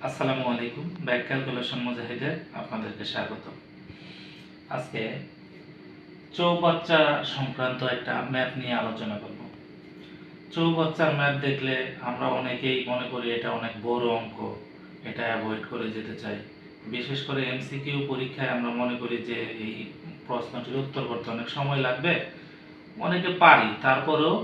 আসসালামু আলাইকুম। Back calculation মুজাহিদে আপনাদেরকে স্বাগত। আজকে চৌবাচ্চা সংক্রান্ত একটা ম্যাথ নিয়ে আলোচনা করব। চৌবাচ্চার ম্যাথ দেখলে আমরা অনেকেই মনে করি এটা অনেক বড় অঙ্ক, এটা অ্যাভয়েড করে যেতে চাই। বিশেষ করে এমসিকিউ পরীক্ষায় আমরা মনে করি যে এই প্রশ্নটির উত্তর করতে অনেক সময় লাগবে, অনেকে পারি, তারপরেও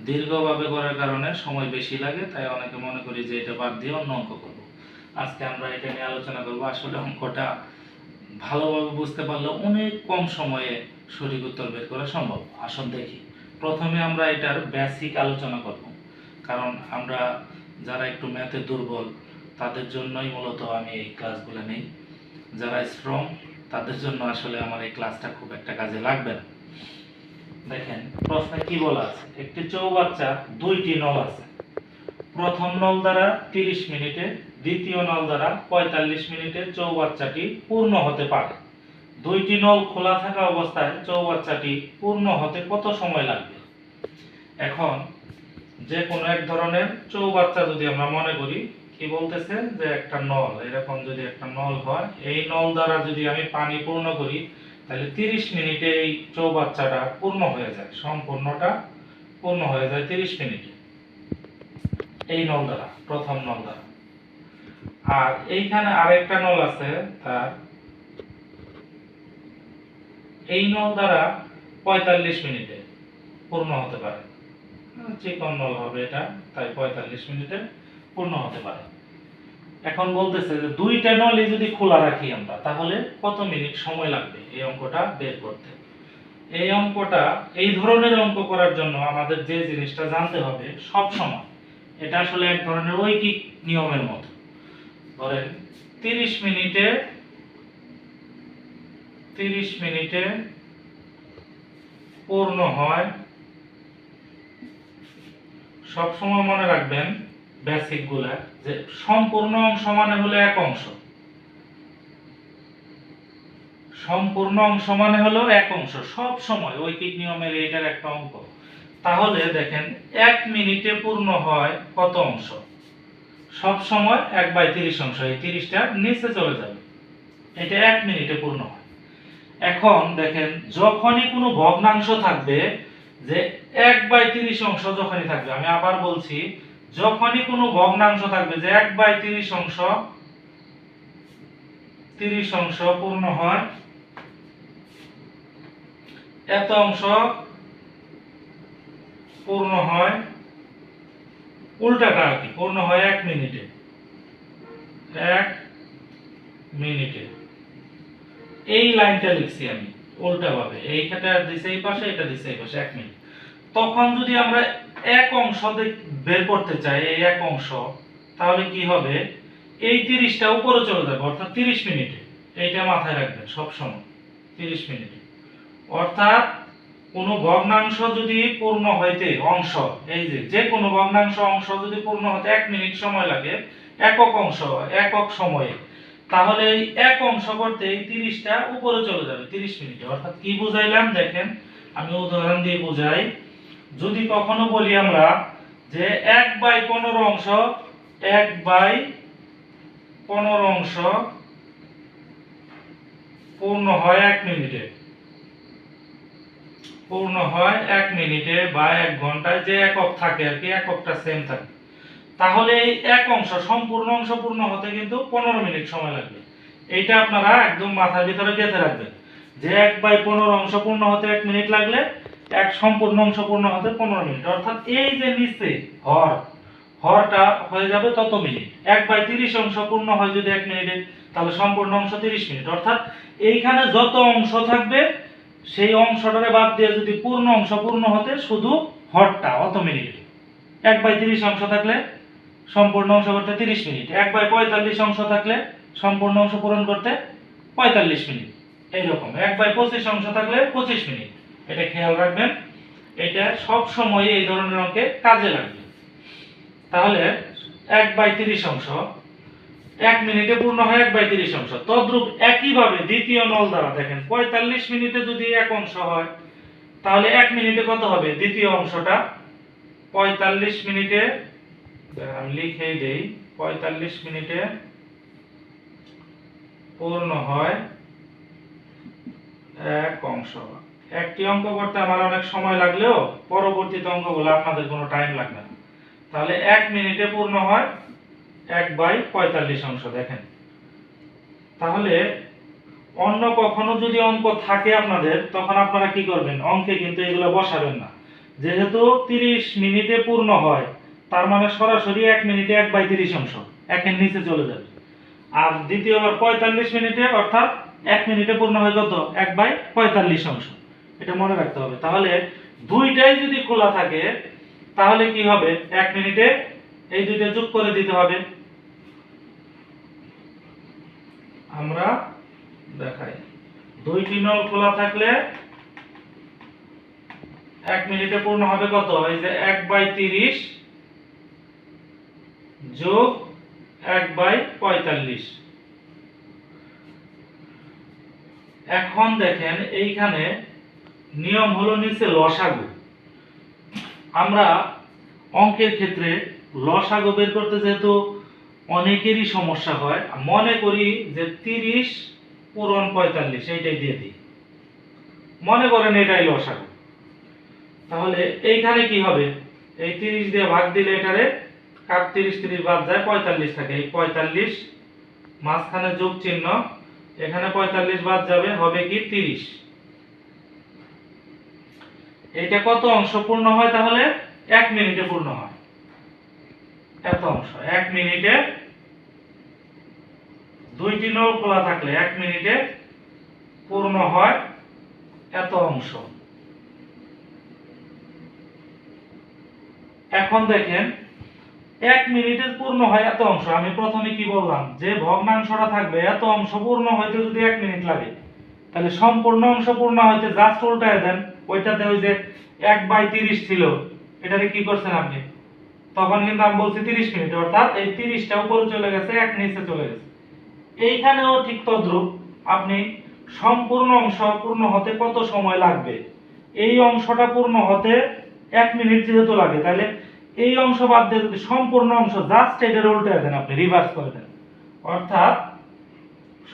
দীর্ঘভাবে করার কারণে সময় বেশি লাগে, তাই অনেকে মনে করি যে এটা বাদ দিয়ে অন্য অঙ্ক করব। আজকে আমরা এটা নিয়ে আলোচনা করব। আসলে অঙ্কটা ভালোভাবে বুঝতে পারলে অনেক কম সময়ে সঠিক উত্তর বের করা সম্ভব। আসুন দেখি। প্রথমে আমরা এটার বেসিক আলোচনা করব, কারণ আমরা যারা একটু ম্যাথে দুর্বল তাদের জন্যই মূলত আমি এই ক্লাসগুলো নেই। যারা স্ট্রং তাদের জন্য আসলে আমার এই ক্লাসটা খুব একটা কাজে লাগবে না। দেখেন প্রশ্নে কি বলা আছে, একটি চৌবাচ্চা দুইটি নল আছে। প্রথম নল দ্বারা 30 মিনিটে, দ্বিতীয় নল দ্বারা 45 মিনিটে চৌবাচ্চাটি পূর্ণ হতে পারে। দুইটি নল খোলা থাকা অবস্থায় চৌবাচ্চাটি পূর্ণ হতে কত সময় লাগবে? এখন যে কোনো এক ধরনের চৌবাচ্চা যদি আমরা মনে করি, কি বলতেছে যে একটা নল, এরকম যদি একটা নল হয়, এই নল দ্বারা যদি আমি পানি পূর্ণ করি তাহলে 30 মিনিটে এই চৌবাচ্চাটা পূর্ণ হয়ে যায়, সম্পূর্ণটা পূর্ণ হয়ে যায় 30 মিনিটে এই নল দ্বারা, প্রথম নল দ্বারা। আর এইখানে আরেকটা নল আছে, তার এই নল দ্বারা 45 মিনিটে পূর্ণ হতে পারে। চিকন নল হবে এটা, তাই 45 মিনিটে পূর্ণ হতে পারে। এখন বলতেছে যে দুইটা নলই যদি খোলা রাখি আমরা, তাহলে কত মিনিট সময় লাগবে এই অঙ্কটা বের করতে? এই অঙ্কটা, এই ধরনের অঙ্ক করার জন্য আমাদের যে জিনিসটা জানতে হবে সব সময়, এটা আসলে এক ধরনের ঐকিক নিয়মের মতো। ধরেন 30 মিনিটে পূর্ণ হয়, সব সময় মনে রাখবেন বেসিক গুলা, যে সম্পূর্ণ অংশ মানে হলো এক অংশ, সম্পূর্ণ অংশ মানে হলো এক অংশ, সব সময় ঐকিক নিয়মের এটার একটা অঙ্ক। তাহলে দেখেন 1 মিনিটে পূর্ণ হয় কত অংশ? সব সময় 1/30 অংশ, এই 30টা নিচে চলে যাবে, এটা 1 মিনিটে পূর্ণ হয়। এখন দেখেন যখনই কোনো ভগ্নাংশ থাকবে, যে 1/30 অংশ যখনই থাকবে, আমি আবার বলছি, যখনই কোনো ভগ্নাংশ থাকবে যে 1/30 অংশ, 30 অংশ পূর্ণ হয়, এত অংশ পূর্ণ হয়, উল্টাটা আর কি, পূর্ণ হয় 1 মিনিটে, 1 মিনিটে। এই লাইনটা লিখছি আমি উল্টা ভাবে, এইখানে দিছে এই পাশে, এটা দিছে এই পাশে, 1 মিনিট। তখন যদি আমরা এক অংশ বের করতে চাই, এই এক অংশ, তাহলে কি হবে? এই 30টা উপরে চলে যাবে, অর্থাৎ 30 মিনিটে। এইটা মাথায় রাখবেন সব সময়, 30 মিনিটে। অর্থাৎ কোন ভগ্নাংশ যদি পূর্ণ হইতে অংশ, এই যে কোনো ভগ্নাংশ অংশ যদি পূর্ণ হতে 1 মিনিট সময় লাগে, একক অংশ একক সময়ে, তাহলে এই এক অংশ করতে এই 30টা উপরে চলে যাবে 30 মিনিটে। অর্থাৎ কি বুঝাইলাম দেখেন, আমি উদাহরণ দিয়ে বুঝাই। যদি কখনো বলি আমরা যে 1/15 অংশ, 1/15 অংশ পূর্ণ হয় 1 মিনিটে, পূর্ণ হয় 1 মিনিটে বা 1 ঘন্টায়, যে একক থাকে আর কি, এককটা সেম থাকে, তাহলে এই এক অংশ, সম্পূর্ণ অংশ পূর্ণ হতে কিন্তু 15 মিনিট সময় লাগবে। এইটা আপনারা একদম মাথার ভিতরে গেঁথে রাখবেন, যে 1/15 অংশ পূর্ণ হতে 1 মিনিট লাগলে এক সম্পূর্ণ অংশ পূর্ণ হতে 15 মিনিট। অর্থাৎ এই যে নিচে হরটা হয়ে যাবে তত মিনিট। 1/30 অংশ পূর্ণ হয় যদি 1 মিনিটে, তাহলে সম্পূর্ণ অংশ 30 মিনিট। অর্থাৎ এইখানে যত অংশ থাকবে সেই অংশটারে বাদ দিয়ে যদি পূর্ণ অংশ পূর্ণ হতে শুধু হরটা অত মিনিটে, 1/30 অংশ থাকলে সম্পূর্ণ অংশ করতে 30 মিনিট, 1/45 অংশ থাকলে সম্পূর্ণ অংশ পূরণ করতে 45 মিনিট, এইরকম 1/25 অংশ থাকলে 25 মিনিট। এটা খেয়াল রাখবেন, এটা সব সময় এই ধরনের অঙ্কে কাজে লাগবে। তাহলে 1/30 অংশ 1 মিনিটে পূর্ণ হয়, 1/30 অংশ। তদ্রূপ একইভাবে দ্বিতীয় নল দ্বারা দেখেন 45 মিনিটে যদি এক অংশ হয়, তাহলে 1 মিনিটে কত হবে? দ্বিতীয় অংশটা 45 মিনিটে, আমি লিখেই দেই, 45 মিনিটে পূর্ণ হয় এক অংশ। একটি অঙ্ক করতে আমার অনেক সময় লাগলেও পরবর্তীতে অঙ্কগুলো আপনাদের কোনো টাইম লাগবে না। তাহলে 1 মিনিটে পূর্ণ হয় 1/45 অংশ। দেখেন, তাহলে অন্য কখনো যদি অঙ্ক থাকে আপনাদের, তখন আপনারা কি করবেন, অঙ্কে কিন্তু এগুলো বসাবেন না। যেহেতু 30 মিনিটে পূর্ণ হয়, তার মানে সরাসরি 1 মিনিটে 1/30 অংশ একের নিচে চলে যাবে। আর দ্বিতীয়বার 45 মিনিটে, অর্থাৎ 1 মিনিটে পূর্ণ হয় কত, 1/45 অংশ। এটা মনে রাখতে হবে। তাহলে দুইটাই যদি খোলা থাকে, তাহলে কি হবে, 1 মিনিটে এই দুইটা যোগ করে দিতে হবে। আমরা দেখাই, দুইটি নল খোলা থাকলে 1 মিনিটে পূর্ণ হবে কত, এই যে 1/30 যোগ 1/45। এখন দেখেন এইখানে নিয়ম হলো নিচে লসাগু। আমরা অঙ্কের ক্ষেত্রে লসাগু বের করতে যেহেতু অনেকেরই সমস্যা হয়, মনে করি যে 30 পূরণ 45 এইটাই দিয়ে দিই, মনে করেন এটাই লসাগু। তাহলে এইখানে কি হবে, এই 30 দিয়ে ভাগ দিলে এটারে কাট 30 বাদ যায়, 45 থাকে। এই 45 মাঝখানে যোগ চিহ্ন, এখানে 45 বাদ যাবে, হবে কি 30। এটা কত অংশ পূর্ণ হয়, তাহলে 1 মিনিটে পূর্ণ হয় এত অংশ। 1 মিনিটে দুইটি নল খোলা থাকলে 1 মিনিটে পূর্ণ হয় এত অংশ। এখন দেখেন 1 মিনিটে পূর্ণ হয় এত অংশ। আমি প্রথমে কি বললাম, যে ভগ্নাংশটা থাকবে এত অংশ পূর্ণ হইতে যদি 1 মিনিট লাগে, তাহলে সম্পূর্ণ অংশ পূর্ণ হইতে জাস্ট উল্টায় দেন। ওইটাতে ওই যে 1/30 ছিল, এটারে কি করছেন আপনি, তখন কিন্তু আমি বলছি 30 মিনিট, অর্থাৎ এই 30টা উপরে চলে গেছে, 1 নিচে চলে গেছে। এইখানেও ঠিক তদ্রূপ, আপনি সম্পূর্ণ অংশ পূর্ণ হতে কত সময় লাগবে, এই অংশটা পূর্ণ হতে 1 মিনিট যেহেতু লাগে, তাহলে এই অংশ বাদ দিয়ে যদি সম্পূর্ণ অংশ জাস্ট এটার উল্টে দেন, আপনি রিভার্স করে দেন, অর্থাৎ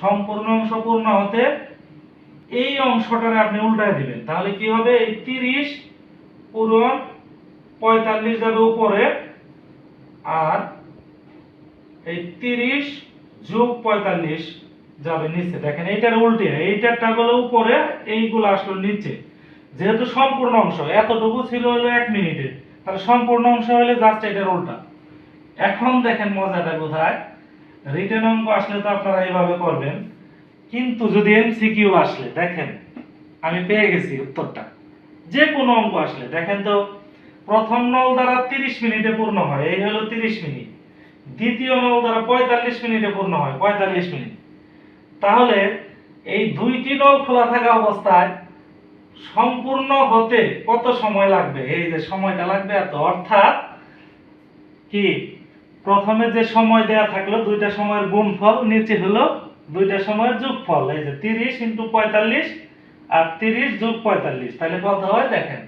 সম্পূর্ণ অংশ পূর্ণ হতে এই অংশটারে আপনি উল্টায় দিবেন, তাহলে কি হবে, এই 30 পূরণ 45 যাবে উপরে, আর এই 30 যোগ 45 যাবে নিচে। দেখেন এইটার উল্টে, এইটারটা হলো উপরে, এইগুলো আসলো নিচে। যেহেতু সম্পূর্ণ অংশ এতটুকু ছিল হলো 1 মিনিটে, তাহলে সম্পূর্ণ অংশ হলে জাস্ট এটার উল্টা। এখন দেখেন মজাটা কোথায়, রিটেন অঙ্ক আসলে তো আপনারা এইভাবে করবেন, কিন্তু যদি এমসিকিউ আসলে, দেখেন আমি পেয়ে গেছি উত্তরটা। যে কোনো অঙ্ক আসলে দেখেন তো, প্রথম নল দ্বারা 30 মিনিটে পূর্ণ হয়, এই হলো 30 মিনিট। দ্বিতীয় নল দ্বারা 45 মিনিটে পূর্ণ হয়, 45 মিনিট। তাহলে এই দুইটি নল খোলা থাকা অবস্থায় সম্পূর্ণ হতে কত সময় লাগবে, এই যে সময়টা লাগবে এত, অর্থাৎ কি, প্রথমে যে সময় দেয়া থাকলো দুইটা সময়ের গুণফল, নিচে হলো দুইটা সময়ের যোগফল, এই যে 30 × 45 আর 30 যোগ 45, তাহলে কত হয় দেখেন।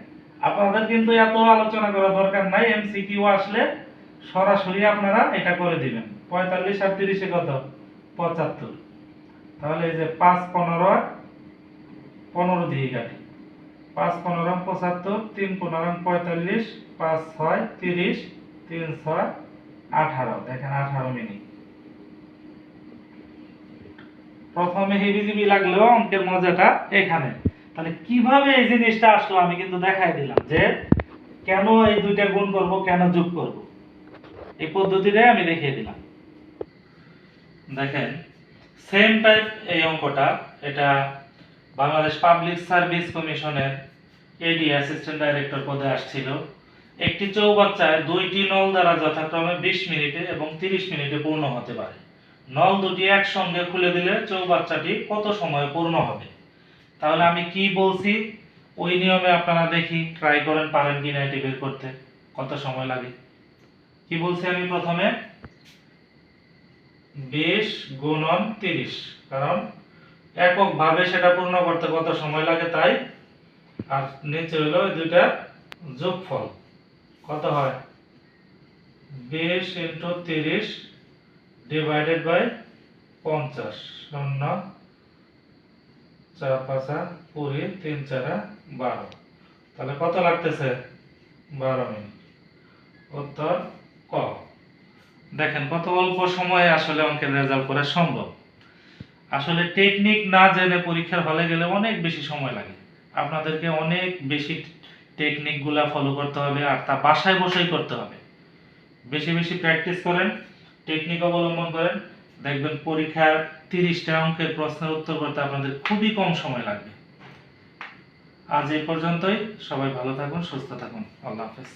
আপনাদের কিন্তু এত আলোচনা করা দরকার নাই, এমসিকিউ আসলে সরাসরি আপনারা এটা করে দিবেন। 45 আর 30 এ কত, 75। তাহলে এই যে 5 15 15 দিয়ে কাটি, 5 15 75, 3 15 45, 5 6 30, 3 6 18। দেখেন 18 মিনিট। প্রথমে হিবিজিবি লাগলেও অঙ্কের মজাটা এখানে। তাহলে কিভাবে এই জিনিসটা আসলো আমি কিন্তু দেখাই দিলাম, যে কেন এই দুইটা গুণ করব, কেন যোগ করব, এই পদ্ধতিটাই আমি দেখিয়ে দিলাম। দেখেন সেম টাইপ এই অঙ্কটা, এটা বাংলাদেশ পাবলিক সার্ভিস কমিশনের এডি অ্যাসিস্ট্যান্ট ডাইরেক্টর পদে আসছিল। একটি চৌবাচ্চায় দুইটি নল দ্বারা যথাক্রমে 20 মিনিটে এবং 30 মিনিটে পূর্ণ হতে পারে। নল দুটি একসঙ্গে খুলে দিলে চৌবাচ্চাটি কত সময়ে পূর্ণ হবে। তাহলে আমি কি বলছি, ওই নিয়মে আপনারা দেখি ট্রাই করেন, পারেন কিনা এটি বের করতে, কত সময় লাগে। কি বলছি আমি প্রথমে, 20 গুণন 30, কারণ এককভাবে সেটা পূর্ণ করতে কত সময় লাগে তাই, আর নিচে হলো দুইটা যোগফল, কত হয় 20 × 30 ডিভাইডেড বাই 50, 0 4 5 20 3 4 12। তাহলে কত লাগতেছে? 12 মিনিট। উত্তর ক। দেখেন কত অল্প সময়ে আসলে অঙ্কের রেজাল্ট করা সম্ভব। আসলে টেকনিক না জেনে পরীক্ষার হলে গেলে অনেক বেশি সময় লাগে। আপনাদেরকে অনেক বেশি টেকনিকগুলা ফলো করতে হবে, আর তা বাসায় বসেই করতে হবে। বেশি বেশি প্র্যাকটিস করেন, টেকনিক অবলম্বন করেন, দেখবেন পরীক্ষার 30টা অঙ্কের প্রশ্নের উত্তর করতে আপনাদের খুবই কম সময় লাগবে। আজ এই পর্যন্তই। সবাই ভালো থাকুন, সুস্থ থাকুন। আল্লাহ হাফেজ।